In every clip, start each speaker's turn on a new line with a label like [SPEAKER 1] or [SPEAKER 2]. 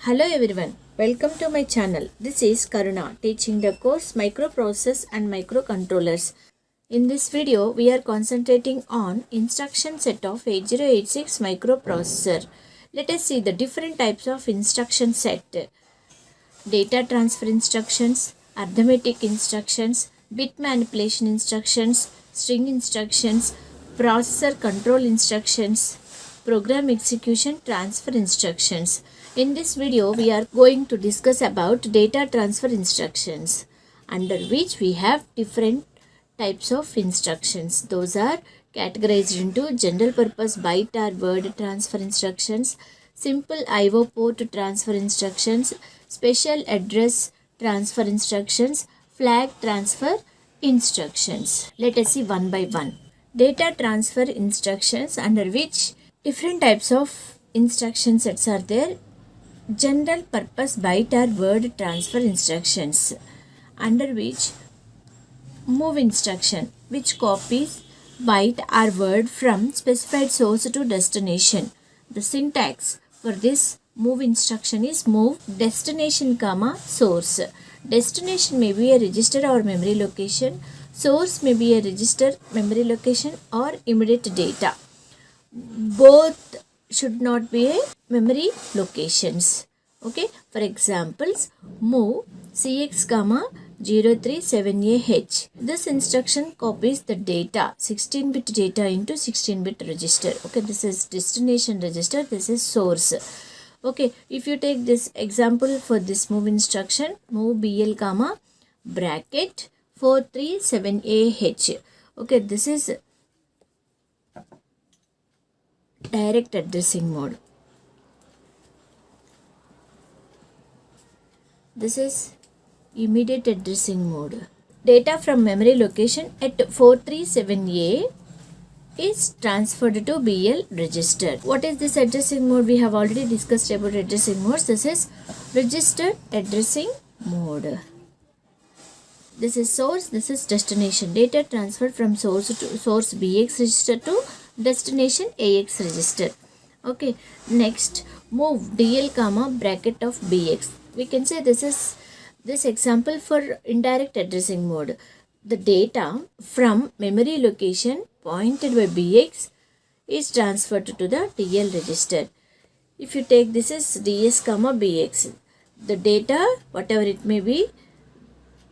[SPEAKER 1] Hello everyone, welcome to my channel. This is Karuna teaching the course Microprocessors and Microcontrollers. In this video, we are concentrating on instruction set of 8086 microprocessor. Let us see the different types of instruction set. Data transfer instructions, arithmetic instructions, bit manipulation instructions, string instructions, processor control instructions, program execution transfer instructions. In this video, we are going to discuss about data transfer instructions, under which we have different types of instructions. Those are categorized into general purpose byte or word transfer instructions, simple IO port transfer instructions, special address transfer instructions, flag transfer instructions. Let us see one by one. Data transfer instructions, under which different types of instruction sets are there. General purpose byte or word transfer instructions, under which move instruction, which copies byte or word from specified source to destination. The syntax for this move instruction is move destination comma source. Destination may be a register or memory location. Source may be a register, memory location, or immediate data. Both should not be a memory locations. Okay, for examples, move cx comma 037AH. This instruction copies the data, 16-bit data into 16-bit register. Okay, this is destination register, this is source. Okay, if you take this example for this move instruction, move BL comma bracket 437AH. Okay, this is direct addressing mode. This is immediate addressing mode. Data from memory location at 437A is transferred to BL register. What is this addressing mode? We have already discussed about addressing modes. This is register addressing mode. This is source, this is destination. Data transferred from source to source BX register to destination AX register. Okay, next move DL comma bracket of BX. We can say this example for indirect addressing mode. The data from memory location pointed by BX is transferred to the DL register. If you take this is DS comma BX, the data whatever it may be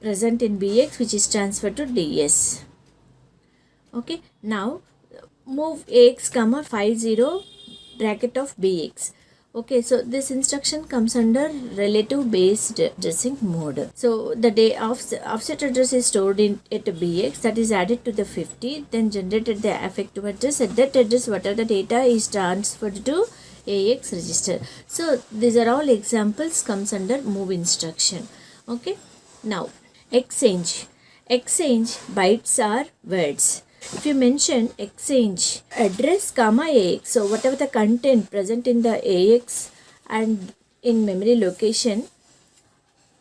[SPEAKER 1] present in BX which is transferred to DS. Okay, now move AX comma 50 bracket of BX. Okay, so this instruction comes under relative based addressing mode. So the offset address is stored in at BX, that is added to the 50, then generated the effective address. At that address, whatever the data is transferred to AX register. So these are all examples comes under move instruction. Okay, now exchange bytes are words. If you mention exchange address comma AX, so whatever the content present in the AX and in memory location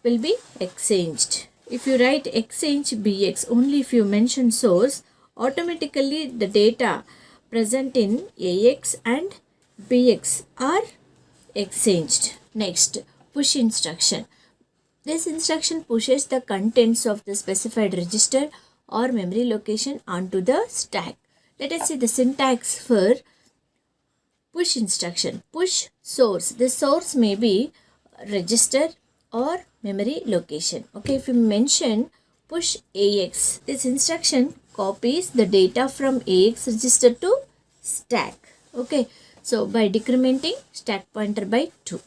[SPEAKER 1] will be exchanged. If you write exchange BX, only if you mention source, automatically the data present in AX and BX are exchanged. Next, push instruction. This instruction pushes the contents of the specified register or memory location onto the stack. Let us see the syntax for push instruction. Push source. The source may be register or memory location. Okay, if you mention push AX, this instruction copies the data from AX register to stack. Okay, so by decrementing stack pointer by 2.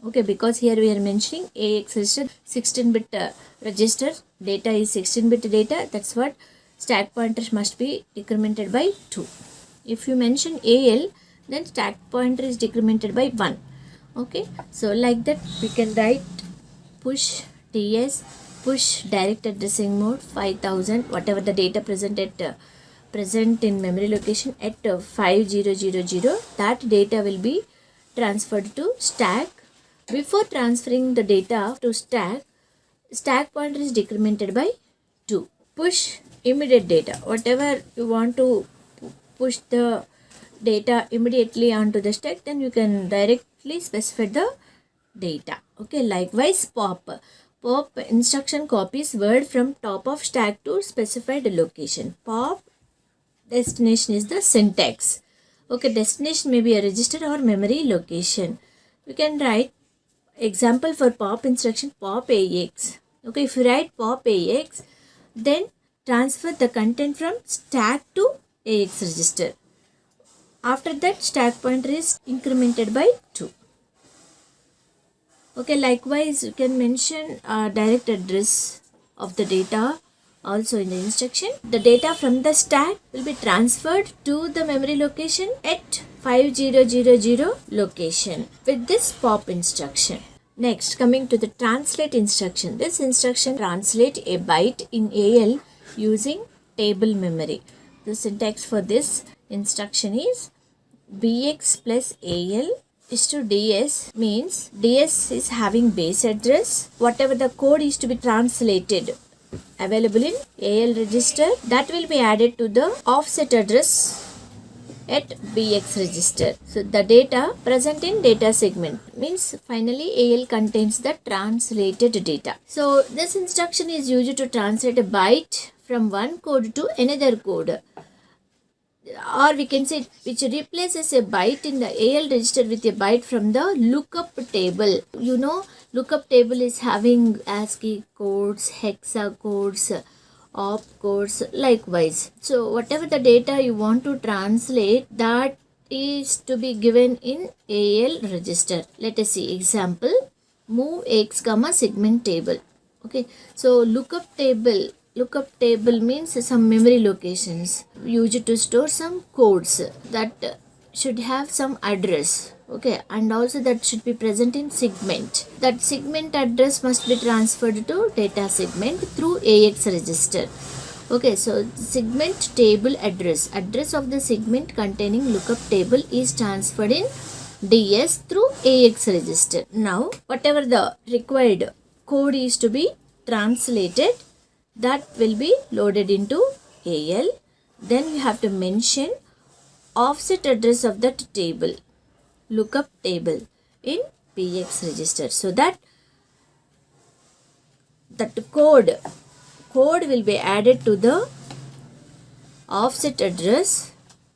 [SPEAKER 1] Okay, because here we are mentioning AX register 16-bit register, data is 16-bit data, that's what stack pointer must be decremented by 2. If you mention AL, then stack pointer is decremented by 1. Okay, so like that we can write push TS, push direct addressing mode 5000, whatever the data present in memory location at 5000, that data will be transferred to stack. Before transferring the data to stack pointer is decremented by 2. Push immediate data. Whatever you want to push the data immediately onto the stack, then you can directly specify the data. Okay, likewise pop. Pop instruction copies word from top of stack to specified location. Pop destination is the syntax. Okay, destination may be a register or memory location. We can write example for pop instruction, pop AX. Okay, if you write pop AX, then transfer the content from stack to AX register. After that, stack pointer is incremented by 2. Okay, likewise you can mention direct address of the data also in the instruction. The data from the stack will be transferred to the memory location at 5000 location with this pop instruction. Next, coming to the translate instruction. This instruction translates a byte in AL using table memory. The syntax for this instruction is BX plus AL is to DS, means DS is having base address. Whatever the code is to be translated available in AL register, that will be added to the offset address at BX register. So the data present in data segment, means finally AL contains the translated data. So this instruction is used to translate a byte from one code to another code, or we can say which replaces a byte in the AL register with a byte from the lookup table. You know, lookup table is having ASCII codes, hexa codes, op codes, likewise. So whatever the data you want to translate, that is to be given in AL register. Let us see example, move x comma segment table. Okay, so lookup table means some memory locations used to store some codes that should have some address. Okay, and also that should be present in segment. That segment address must be transferred to data segment through AX register. Okay, so segment table address of the segment containing lookup table is transferred in DS through AX register. Now whatever the required code is to be translated, that will be loaded into AL. Then you have to mention offset address of that table, lookup table, in PX register, so that code will be added to the offset address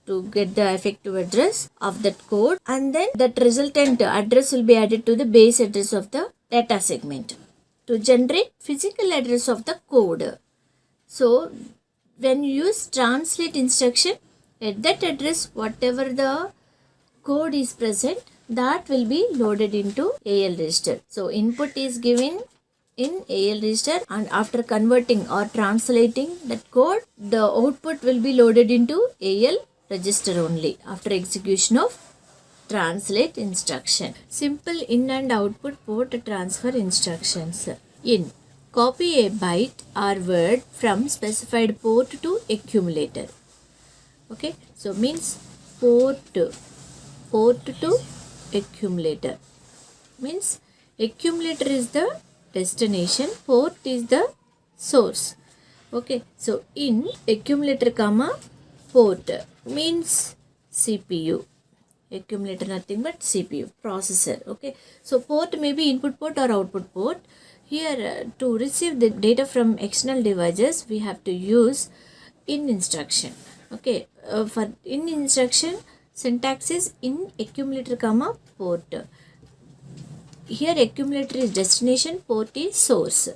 [SPEAKER 1] to get the effective address of that code, and then that resultant address will be added to the base address of the data segment to generate physical address of the code. So when you use translate instruction, at that address whatever the code is present, that will be loaded into AL register. So input is given in AL register, and after converting or translating that code, the output will be loaded into AL register only after execution of translate instruction. Simple in and output port transfer instructions. In, copy a byte or word from specified port to accumulator. Okay, so means port to accumulator, means accumulator is the destination, port is the source. Okay, so in accumulator comma port means CPU. Accumulator nothing but CPU, processor. Okay, so port may be input port or output port. Here to receive the data from external devices, we have to use in instruction. Okay, for in instruction, syntax is in accumulator comma port. Here accumulator is destination, port is source.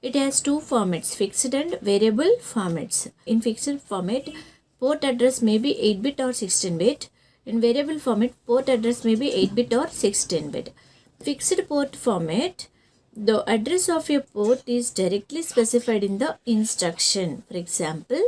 [SPEAKER 1] It has two formats, fixed and variable formats. In fixed format, port address may be 8-bit or 16-bit. In variable format, port address may be 8-bit or 16-bit. Fixed port format, the address of a port is directly specified in the instruction. For example,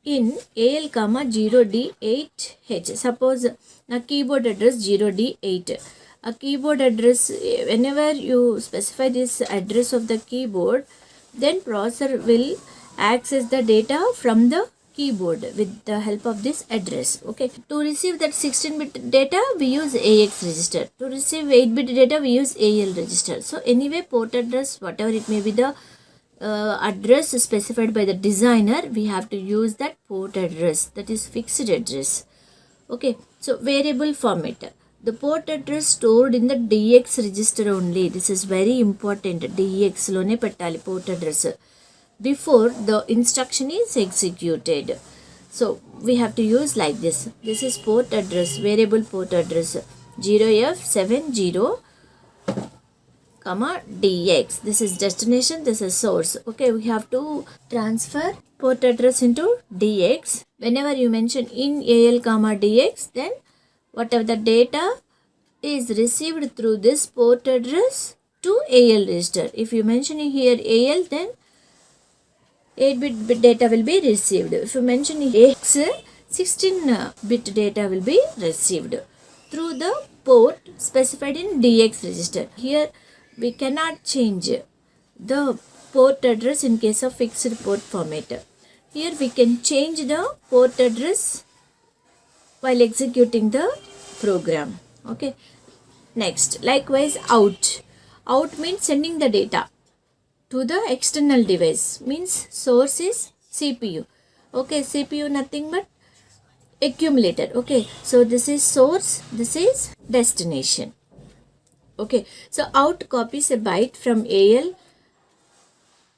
[SPEAKER 1] in AL comma 0D8H, suppose a keyboard address 0D8. A keyboard address, whenever you specify this address of the keyboard, then processor will access the data from the keyboard with the help of this address. Okay, to receive that 16-bit data, we use AX register. To receive 8-bit data, we use AL register. So anyway, port address, whatever it may be the address specified by the designer, we have to use that port address, that is fixed address. Okay, so variable format. the port address stored in the DX register only. This is very important. DX lone pettali port address before the instruction is executed. So we have to use like this. This is port address, variable port address 0F70 comma DX. This is destination, this is source. Okay, we have to transfer port address into DX. Whenever you mention in AL comma DX, then whatever the data is received through this port address to AL register. If you mention here AL, then 8-bit data will be received. If you mention AX, 16-bit data will be received through the port specified in DX register. Here we cannot change the port address in case of fixed port format. Here we can change the port address while executing the program. Okay. Next, likewise out. Out means sending the data to the external device. Means source is CPU. Okay, CPU nothing but accumulator. Okay, so this is source, this is destination. Okay, so out copies a byte from AL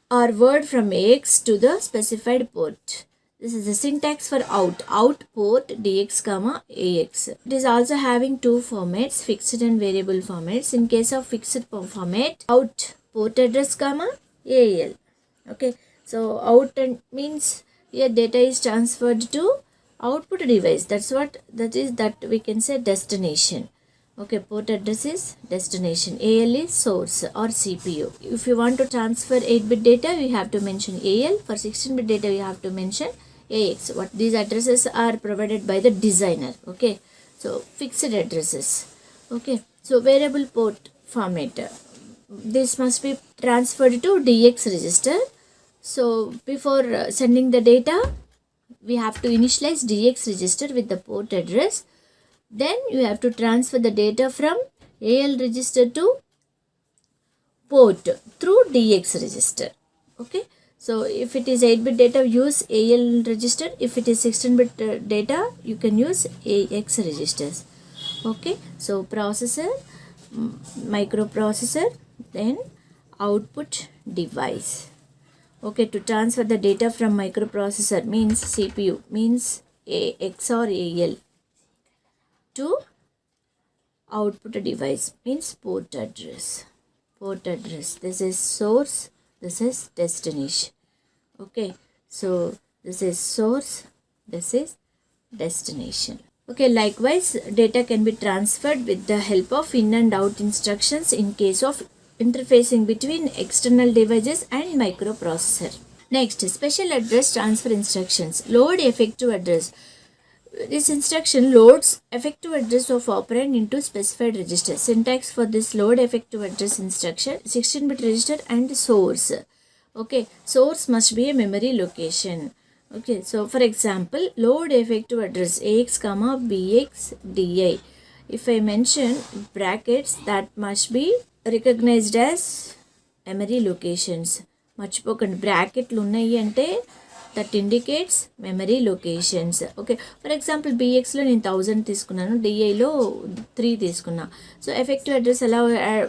[SPEAKER 1] or word from AX to the specified port. This is the syntax for out. Out port DX comma AX. It is also having two formats, fixed and variable formats. In case of fixed format, out port address comma AL. Okay, so out and means here data is transferred to output device. That we can say destination. Okay, port address is destination. AL is source or CPU. If you want to transfer 8-bit data, we have to mention AL. For 16-bit data, we have to mention AX. What these addresses are provided by the designer. Okay, so fixed addresses. Okay, so variable port format. This must be transferred to DX register. So before sending the data, we have to initialize DX register with the port address. Then you have to transfer the data from AL register to port through DX register. Okay. So if it is 8-bit data, use AL register. If it is 16-bit data, you can use AX registers. Okay. So processor, microprocessor, then output device. Okay. To transfer the data from microprocessor means CPU means AX or AL to output device means port address. Port address. This is source. This is destination. Okay. So this is source. This is destination. Okay. Likewise, data can be transferred with the help of in and out instructions in case of interfacing between external devices and microprocessor. Next, special address transfer instructions. Load effective address. This instruction loads effective address of operand into specified register. Syntax for this load effective address instruction, 16-bit register and source. Okay, source must be a memory location. Okay, so for example, load effective address AX comma BX DI. If I mention brackets, that must be recognized as memory locations. మర్చిపోకండి బ్రాకెట్లు ఉన్నాయి అంటే that indicates memory locations. Okay, for example BX లో నేను 1000 తీసుకున్నాను, DI లో 3 తీసుకున్నా. So effective address ఎలా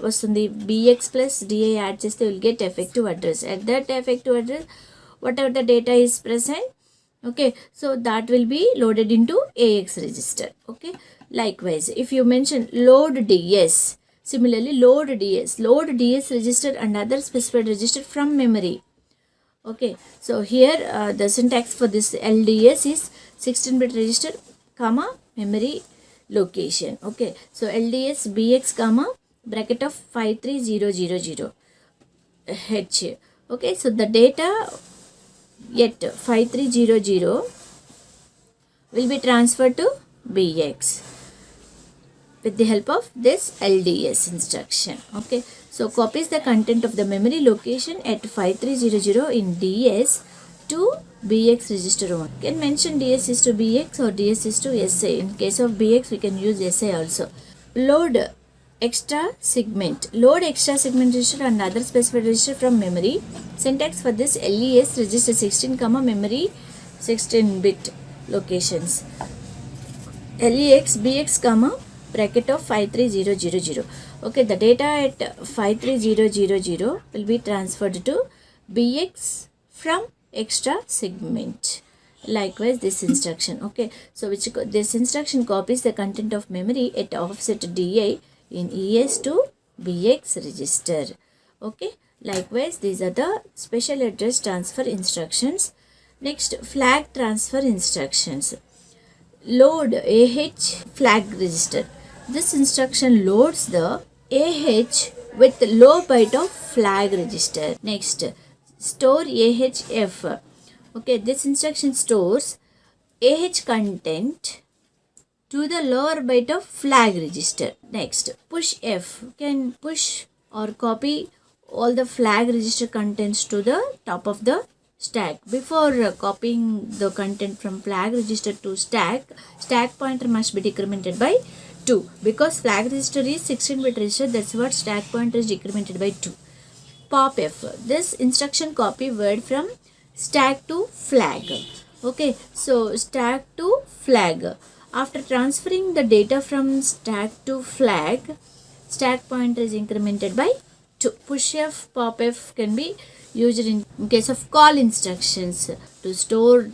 [SPEAKER 1] వస్తుంది? BX plus DI యాడ్ చేస్తే will get effective address. At that effective address, whatever the data is present, okay, so that will be loaded into AX register. Okay, likewise if you mention load DS, similarly load DS register and other specified register from memory. Okay, so here the syntax for this LDS is 16-bit register comma memory location. Okay, so LDS BX comma bracket of 53000 H. Okay, so the data at 5300 will be transferred to BX with the help of this LDS instruction. Okay, so copies the content of the memory location at 5300 in DS to BX register 1. Can mention DS is to BX or DS is to SA. In case of BX, we can use SA also. Load extra segment. Load extra segment register and other specified register from memory. Syntax for this LES register 16 comma memory 16-bit locations. LEX BX comma bracket of 53000. Okay, the data at 53000 will be transferred to bx from extra segment. Likewise this instruction. Okay, so this instruction copies the content of memory at offset di in es to bx register. Okay, likewise these are the special address transfer instructions. Next, flag transfer instructions. Load AH flag register. This instruction loads the AH with low byte of flag register. Next, store AHF. Okay, this instruction stores AH content to the lower byte of flag register. Next, push F can push or copy all the flag register contents to the top of the stack. Before copying the content from flag register to stack pointer must be decremented by 2, because flag register is 16-bit register. That's what stack pointer is decremented by 2. Pop F, this instruction copy word from stack to flag. Okay, so stack to flag. After transferring the data from stack to flag, stack pointer is incremented by 2. Push F, pop F can be used in case of call instructions to store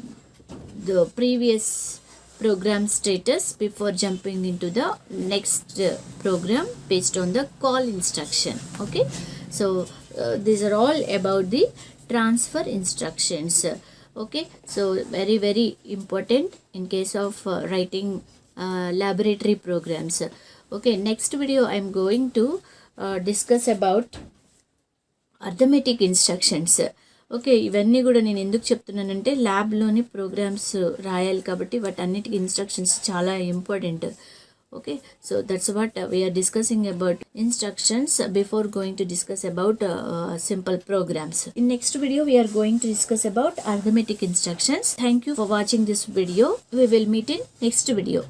[SPEAKER 1] the previous program status before jumping into the next program based on the call instruction. Okay, so these are all about the transfer instructions. Okay, so very important in case of writing laboratory programs. Okay, next video I am going to discuss about arithmetic instructions. Okay, ఇవన్నీ కూడా నేను ఎందుకు చెప్తున్నానంటే ల్యాబ్లోని programmes రాయాలి కాబట్టి వాటన్నిటికీ instructions చాలా important. Okay, so that's what we are discussing about instructions before going to discuss about simple programs. In next video we are going to discuss about arithmetic instructions. Thank you for watching this video. We will meet in next video.